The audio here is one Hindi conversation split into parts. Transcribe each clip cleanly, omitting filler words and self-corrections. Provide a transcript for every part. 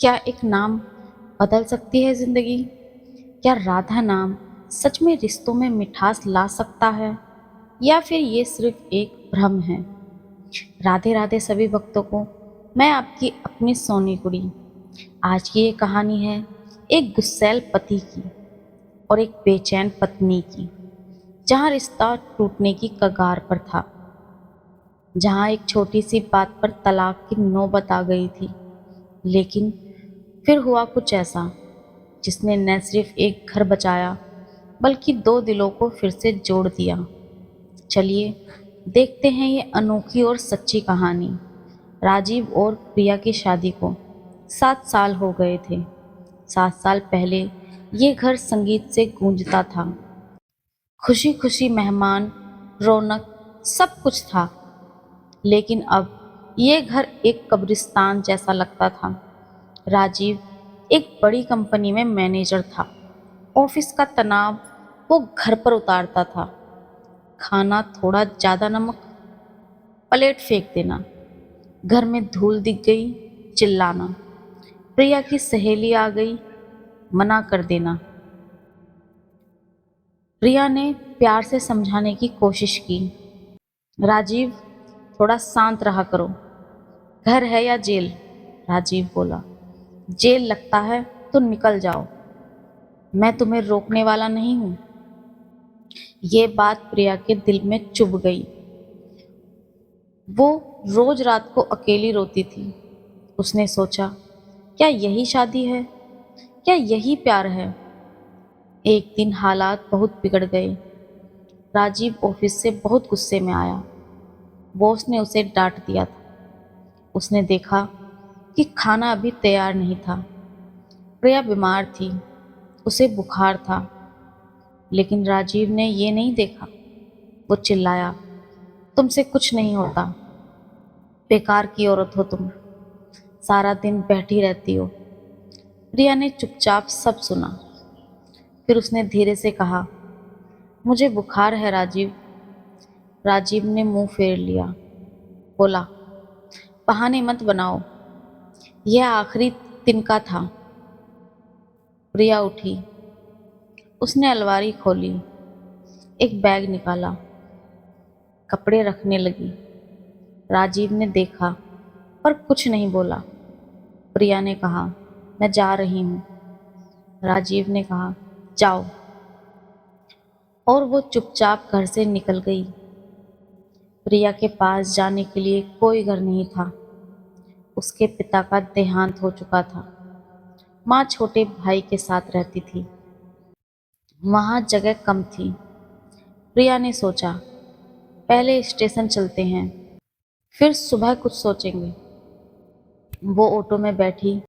क्या एक नाम बदल सकती है जिंदगी? क्या राधा नाम सच में रिश्तों में मिठास ला सकता है, या फिर ये सिर्फ एक भ्रम है? राधे राधे सभी भक्तों को। मैं आपकी अपनी सोनी कुड़ी। आज की ये कहानी है एक गुस्सैल पति की और एक बेचैन पत्नी की, जहाँ रिश्ता टूटने की कगार पर था, जहाँ एक छोटी सी बात पर तलाक की नौबत आ गई थी। लेकिन फिर हुआ कुछ ऐसा जिसने न सिर्फ एक घर बचाया, बल्कि दो दिलों को फिर से जोड़ दिया। चलिए देखते हैं ये अनोखी और सच्ची कहानी। राजीव और प्रिया की शादी को 7 साल हो गए थे। 7 साल पहले ये घर संगीत से गूंजता था। खुशी खुशी मेहमान, रौनक, सब कुछ था। लेकिन अब ये घर एक कब्रिस्तान जैसा लगता था। राजीव एक बड़ी कंपनी में मैनेजर था। ऑफिस का तनाव वो घर पर उतारता था। खाना थोड़ा ज़्यादा नमक, प्लेट फेंक देना, घर में धूल दिख गई, चिल्लाना, प्रिया की सहेली आ गई, मना कर देना। प्रिया ने प्यार से समझाने की कोशिश की। राजीव, थोड़ा शांत रहा करो। घर है या जेल? राजीव बोला। जेल लगता है तो निकल जाओ, मैं तुम्हें रोकने वाला नहीं हूँ। ये बात प्रिया के दिल में चुभ गई। वो रोज रात को अकेली रोती थी। उसने सोचा, क्या यही शादी है? क्या यही प्यार है? एक दिन हालात बहुत बिगड़ गए। राजीव ऑफिस से बहुत गुस्से में आया। बॉस ने उसे डांट दिया था। उसने देखा कि खाना अभी तैयार नहीं था। प्रिया बीमार थी, उसे बुखार था। लेकिन राजीव ने ये नहीं देखा। वो चिल्लाया, तुमसे कुछ नहीं होता, बेकार की औरत हो तुम, सारा दिन बैठी रहती हो। प्रिया ने चुपचाप सब सुना। फिर उसने धीरे से कहा, मुझे बुखार है राजीव। राजीव ने मुंह फेर लिया। बोला, बहाने मत बनाओ, यह आखिरी तिनका था। प्रिया उठी। उसने अलमारी खोली, एक बैग निकाला, कपड़े रखने लगी। राजीव ने देखा पर कुछ नहीं बोला। प्रिया ने कहा, मैं जा रही हूँ। राजीव ने कहा, जाओ। और वो चुपचाप घर से निकल गई। प्रिया के पास जाने के लिए कोई घर नहीं था। उसके पिता का देहांत हो चुका था। माँ छोटे भाई के साथ रहती थी। वहाँ जगह कम थी। प्रिया ने सोचा, पहले स्टेशन चलते हैं, फिर सुबह कुछ सोचेंगे। वो ऑटो में बैठी।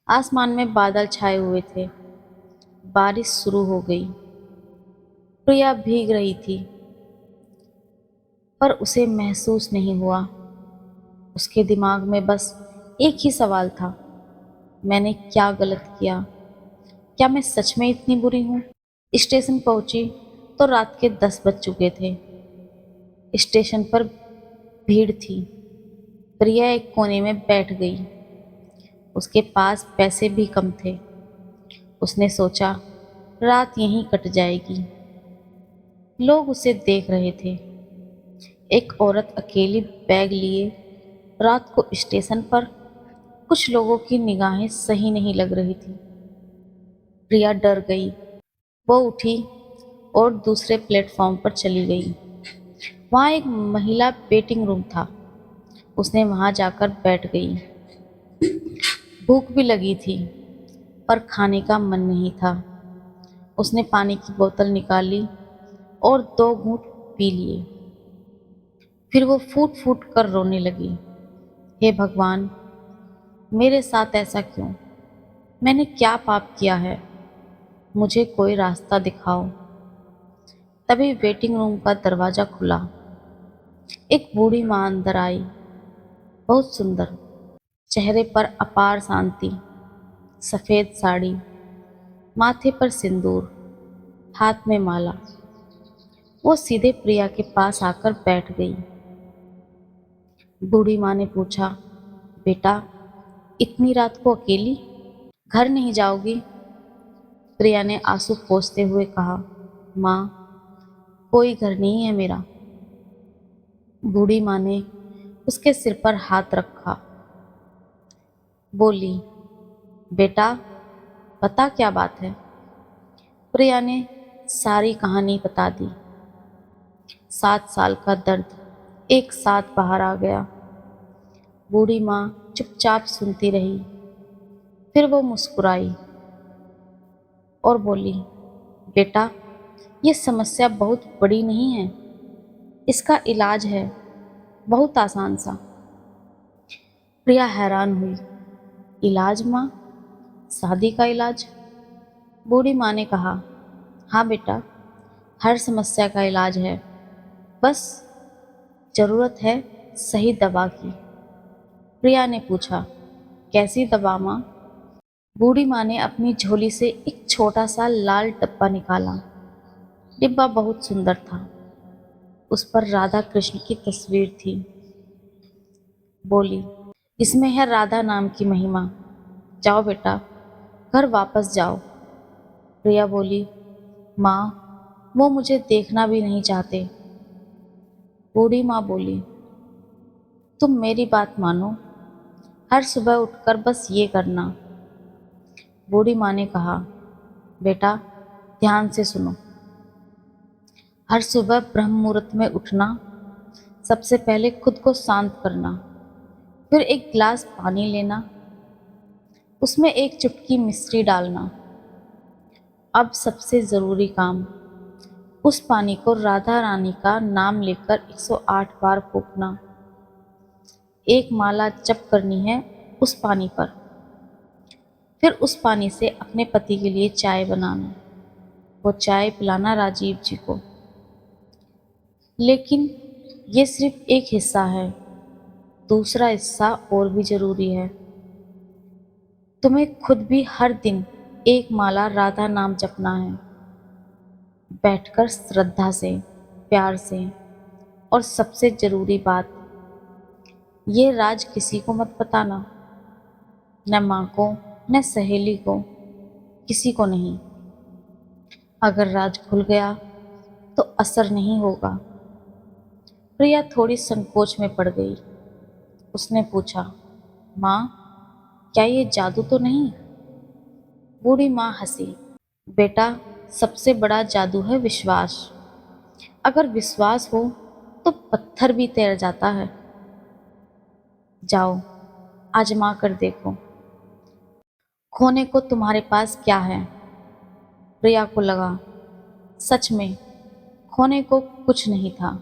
आसमान में बादल छाए हुए थे। बारिश शुरू हो गई। प्रिया भीग रही थी, पर उसे महसूस नहीं हुआ। उसके दिमाग में बस एक ही सवाल था, मैंने क्या गलत किया? क्या मैं सच में इतनी बुरी हूँ? स्टेशन पहुंची तो रात के 10 बज चुके थे। स्टेशन पर भीड़ थी। प्रिया एक कोने में बैठ गई। उसके पास पैसे भी कम थे। उसने सोचा, रात यहीं कट जाएगी। लोग उसे देख रहे थे। एक औरत अकेली बैग लिए रात को स्टेशन पर। कुछ लोगों की निगाहें सही नहीं लग रही थी। प्रिया डर गई। वो उठी और दूसरे प्लेटफॉर्म पर चली गई। वहाँ एक महिला वेटिंग रूम था। उसने वहाँ जाकर बैठ गई। भूख भी लगी थी, पर खाने का मन नहीं था। उसने पानी की बोतल निकाली और 2 घूंट पी लिए। फिर वो फूट फूट कर रोने लगी। हे भगवान, मेरे साथ ऐसा क्यों? मैंने क्या पाप किया है? मुझे कोई रास्ता दिखाओ। तभी वेटिंग रूम का दरवाजा खुला। एक बूढ़ी माँ अंदर आई, बहुत सुंदर, चेहरे पर अपार शांति, सफेद साड़ी, माथे पर सिंदूर, हाथ में माला। वो सीधे प्रिया के पास आकर बैठ गई। बूढ़ी माँ ने पूछा, बेटा, इतनी रात को अकेली? घर नहीं जाओगी? प्रिया ने आंसू पोंछते हुए कहा। माँ, कोई घर नहीं है मेरा। बूढ़ी माँ ने उसके सिर पर हाथ रखा। बोली, बेटा, बता क्या बात है। प्रिया ने सारी कहानी बता दी। 7 साल का दर्द एक साथ बाहर आ गया। बूढ़ी माँ चुपचाप सुनती रही। फिर वो मुस्कुराई और बोली, बेटा, ये समस्या बहुत बड़ी नहीं है। इसका इलाज है, बहुत आसान सा। प्रिया हैरान हुई। इलाज माँ? शादी का इलाज? बूढ़ी माँ ने कहा, हाँ बेटा, हर समस्या का इलाज है। बस जरूरत है सही दवा की। प्रिया ने पूछा, कैसी दवा माँ? बूढ़ी माँ ने अपनी झोली से एक छोटा सा लाल डब्बा निकाला। डिब्बा बहुत सुंदर था। उस पर राधा कृष्ण की तस्वीर थी। बोली, इसमें है राधा नाम की महिमा। जाओ बेटा, घर वापस जाओ। प्रिया बोली, माँ, वो मुझे देखना भी नहीं चाहते। बूढ़ी माँ बोली, तुम मेरी बात मानो, हर सुबह उठकर बस ये करना। बूढ़ी माँ ने कहा, बेटा, ध्यान से सुनो। हर सुबह ब्रह्म मुहूर्त में उठना, सबसे पहले खुद को शांत करना, फिर एक गिलास पानी लेना, उसमें एक चुटकी मिश्री डालना। अब सबसे ज़रूरी काम, उस पानी को राधा रानी का नाम लेकर 108 बार फूंकना। एक माला जप करनी है उस पानी पर। फिर उस पानी से अपने पति के लिए चाय बनाना, वो चाय पिलाना राजीव जी को। लेकिन ये सिर्फ एक हिस्सा है, दूसरा हिस्सा और भी जरूरी है। तुम्हें खुद भी हर दिन एक माला राधा नाम जपना है, बैठकर श्रद्धा से, प्यार से। और सबसे जरूरी बात, ये राज किसी को मत बताना, न माँ को, न सहेली को, किसी को नहीं। अगर राज खुल गया तो असर नहीं होगा। प्रिया थोड़ी संकोच में पड़ गई। उसने पूछा, माँ, क्या ये जादू तो नहीं? बूढ़ी माँ हंसी। बेटा, सबसे बड़ा जादू है विश्वास। अगर विश्वास हो तो पत्थर भी तैर जाता है। जाओ, आजमा कर देखो। खोने को तुम्हारे पास क्या है? प्रिया को लगा, सच में खोने को कुछ नहीं था।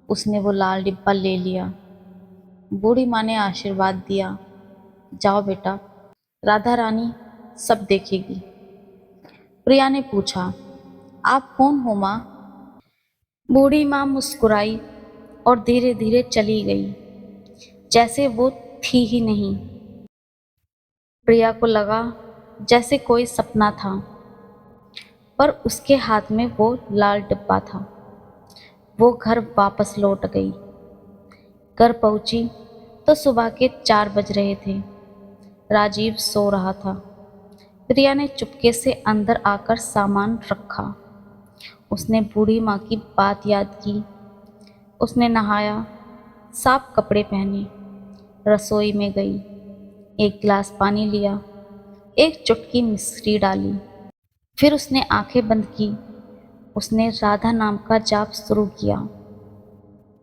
उसने वो लाल डिब्बा ले लिया। बूढ़ी माँ ने आशीर्वाद दिया, जाओ बेटा, राधा रानी सब देखेगी। प्रिया ने पूछा, आप कौन हो माँ? बूढ़ी माँ मुस्कुराई और धीरे धीरे चली गई, जैसे वो थी ही नहीं। प्रिया को लगा जैसे कोई सपना था, पर उसके हाथ में वो लाल डिब्बा था। वो घर वापस लौट गई। घर पहुंची तो सुबह के 4 बज रहे थे। राजीव सो रहा था। प्रिया ने चुपके से अंदर आकर सामान रखा। उसने बूढ़ी माँ की बात याद की। उसने नहाया, साफ कपड़े पहने, रसोई में गई, एक गिलास पानी लिया, एक चुटकी मिश्री डाली। फिर उसने आंखें बंद की। उसने राधा नाम का जाप शुरू किया।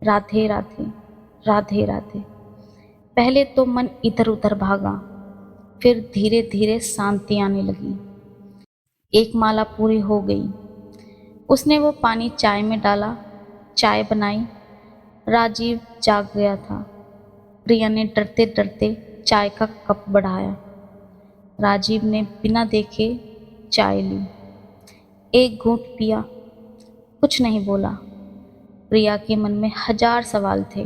राधे राधे, राधे राधे। पहले तो मन इधर उधर भागा, फिर धीरे धीरे शांति आने लगी। एक माला पूरी हो गई। उसने वो पानी चाय में डाला, चाय बनाई। राजीव जाग गया था। प्रिया ने डरते डरते चाय का कप बढ़ाया। राजीव ने बिना देखे चाय ली, एक घूंट पिया, कुछ नहीं बोला। प्रिया के मन में 1000 सवाल थे,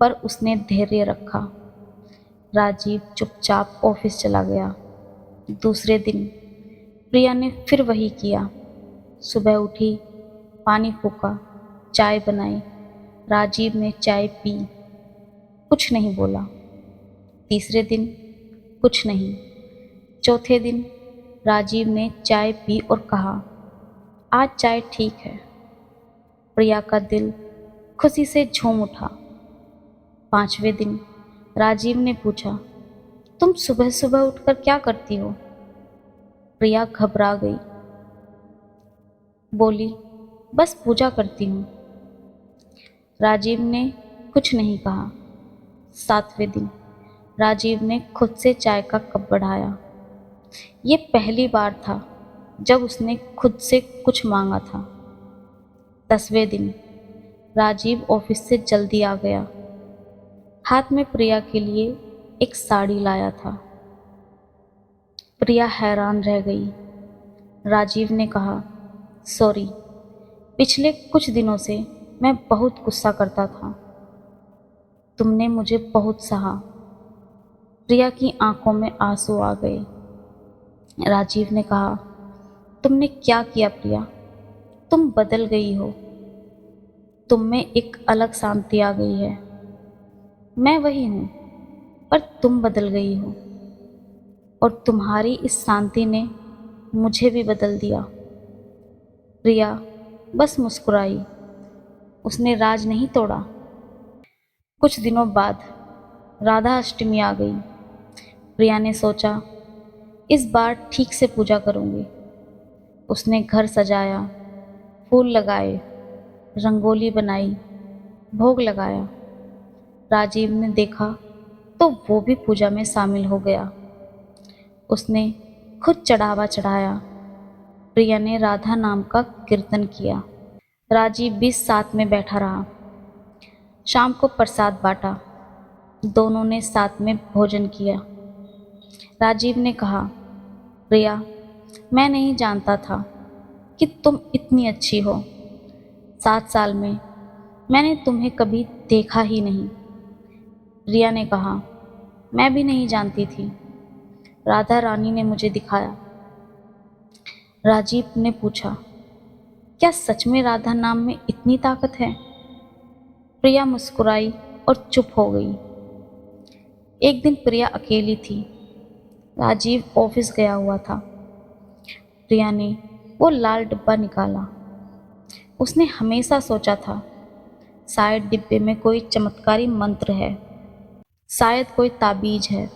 पर उसने धैर्य रखा। राजीव चुपचाप ऑफिस चला गया। दूसरे दिन प्रिया ने फिर वही किया। सुबह उठी, पानी फूका, चाय बनाई। राजीव ने चाय पी, कुछ नहीं बोला। तीसरे दिन कुछ नहीं। चौथे दिन राजीव ने चाय पी और कहा, आज चाय ठीक है। प्रिया का दिल खुशी से झूम उठा। पांचवें दिन राजीव ने पूछा, तुम सुबह सुबह उठकर क्या करती हो? प्रिया घबरा गई, बोली, बस पूजा करती हूँ। राजीव ने कुछ नहीं कहा। सातवें दिन राजीव ने खुद से चाय का कप बढ़ाया। ये पहली बार था जब उसने खुद से कुछ मांगा था। 10वें दिन राजीव ऑफिस से जल्दी आ गया। हाथ में प्रिया के लिए एक साड़ी लाया था। प्रिया हैरान रह गई। राजीव ने कहा, सॉरी, पिछले कुछ दिनों से मैं बहुत गुस्सा करता था। तुमने मुझे बहुत सहा। प्रिया की आंखों में आंसू आ गए। राजीव ने कहा, तुमने क्या किया प्रिया? तुम बदल गई हो। तुम में एक अलग शांति आ गई है। मैं वही हूँ, पर तुम बदल गई हो, और तुम्हारी इस शांति ने मुझे भी बदल दिया। प्रिया बस मुस्कुराई। उसने राज नहीं तोड़ा। कुछ दिनों बाद राधा अष्टमी आ गई। प्रिया ने सोचा, इस बार ठीक से पूजा करूंगी। उसने घर सजाया, फूल लगाए, रंगोली बनाई, भोग लगाया। राजीव ने देखा तो वो भी पूजा में शामिल हो गया। उसने खुद चढ़ावा चढ़ाया। प्रिया ने राधा नाम का कीर्तन किया। राजीव भी साथ में बैठा रहा। शाम को प्रसाद बांटा। दोनों ने साथ में भोजन किया। राजीव ने कहा, प्रिया, मैं नहीं जानता था कि तुम इतनी अच्छी हो। 7 साल में मैंने तुम्हें कभी देखा ही नहीं। प्रिया ने कहा, मैं भी नहीं जानती थी। राधा रानी ने मुझे दिखाया। राजीव ने पूछा, क्या सच में राधा नाम में इतनी ताकत है? प्रिया मुस्कुराई और चुप हो गई। एक दिन प्रिया अकेली थी। राजीव ऑफिस गया हुआ था। प्रिया ने वो लाल डिब्बा निकाला। उसने हमेशा सोचा था, शायद डिब्बे में कोई चमत्कारी मंत्र है, शायद कोई ताबीज है,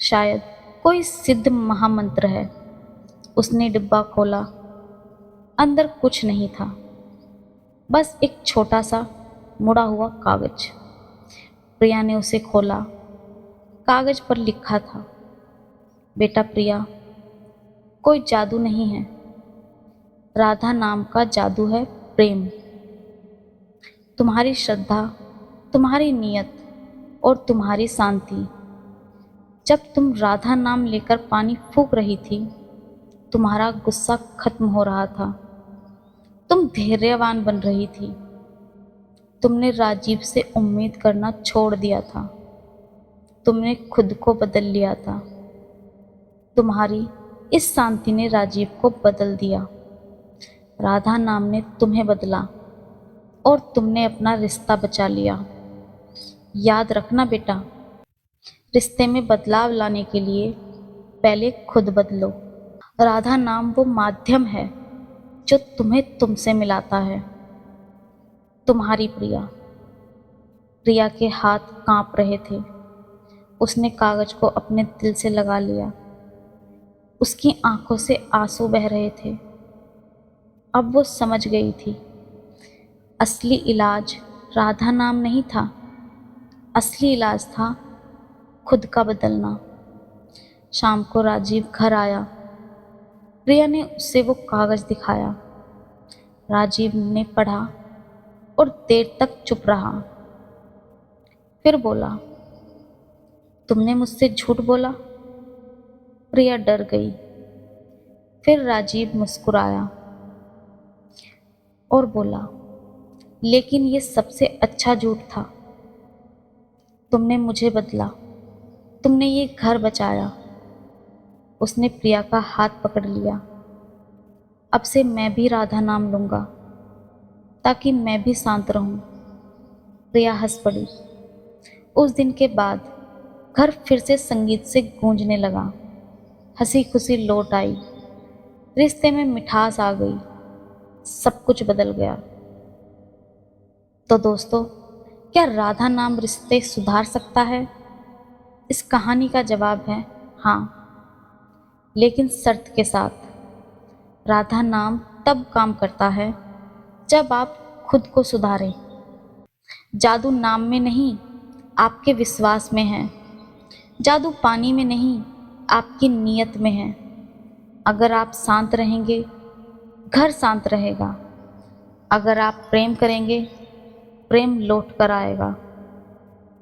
शायद कोई सिद्ध महामंत्र है। उसने डिब्बा खोला। अंदर कुछ नहीं था, बस एक छोटा सा मुड़ा हुआ कागज। प्रिया ने उसे खोला। कागज पर लिखा था, बेटा प्रिया, कोई जादू नहीं है। राधा नाम का जादू है प्रेम। तुम्हारी श्रद्धा, तुम्हारी नियत और तुम्हारी शांति। जब तुम राधा नाम लेकर पानी फूंक रही थी, तुम्हारा गुस्सा खत्म हो रहा था। तुम धैर्यवान बन रही थी। तुमने राजीव से उम्मीद करना छोड़ दिया था। तुमने खुद को बदल लिया था। तुम्हारी इस शांति ने राजीव को बदल दिया। राधा नाम ने तुम्हें बदला और तुमने अपना रिश्ता बचा लिया। याद रखना बेटा, रिश्ते में बदलाव लाने के लिए पहले खुद बदलो। राधा नाम वो माध्यम है जो तुम्हें तुमसे मिलाता है। तुम्हारी प्रिया। प्रिया के हाथ कांप रहे थे। उसने कागज को अपने दिल से लगा लिया। उसकी आंखों से आंसू बह रहे थे। अब वो समझ गई थी, असली इलाज राधा नाम नहीं था, असली इलाज था खुद का बदलना। शाम को राजीव घर आया। प्रिया ने उसे वो कागज दिखाया। राजीव ने पढ़ा और देर तक चुप रहा। फिर बोला, तुमने मुझसे झूठ बोला? प्रिया डर गई। फिर राजीव मुस्कुराया और बोला, लेकिन ये सबसे अच्छा झूठ था। तुमने मुझे बदला, तुमने ये घर बचाया। उसने प्रिया का हाथ पकड़ लिया। अब से मैं भी राधा नाम लूंगा, ताकि मैं भी शांत रहूं। प्रिया हंस पड़ी। उस दिन के बाद घर फिर से संगीत से गूंजने लगा। हंसी खुशी लौट आई। रिश्ते में मिठास आ गई। सब कुछ बदल गया। तो दोस्तों, क्या राधा नाम रिश्ते सुधार सकता है? इस कहानी का जवाब है हाँ, लेकिन शर्त के साथ। राधा नाम तब काम करता है जब आप खुद को सुधारें। जादू नाम में नहीं, आपके विश्वास में है। जादू पानी में नहीं, आपकी नीयत में है। अगर आप शांत रहेंगे, घर शांत रहेगा। अगर आप प्रेम करेंगे, प्रेम लौट कर आएगा।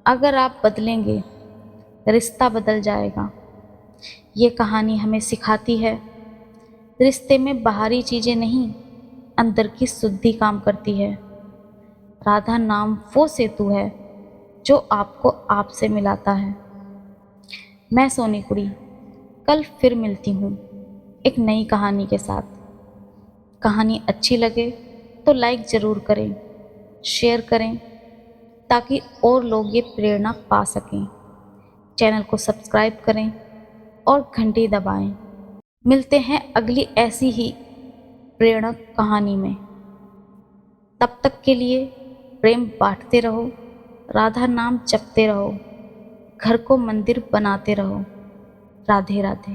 अगर आप बदलेंगे, रिश्ता बदल जाएगा। ये कहानी हमें सिखाती है, रिश्ते में बाहरी चीज़ें नहीं, अंदर की शुद्धि काम करती है। राधा नाम वो सेतु है जो आपको आपसे मिलाता है। मैं सोनी कुड़ी कल फिर मिलती हूँ एक नई कहानी के साथ। कहानी अच्छी लगे तो लाइक ज़रूर करें, शेयर करें, ताकि और लोग ये प्रेरणा पा सकें। चैनल को सब्सक्राइब करें और घंटी दबाएं। मिलते हैं अगली ऐसी ही प्रेरक कहानी में। तब तक के लिए प्रेम बांटते रहो, राधा नाम जपते रहो, घर को मंदिर बनाते रहो। राधे राधे।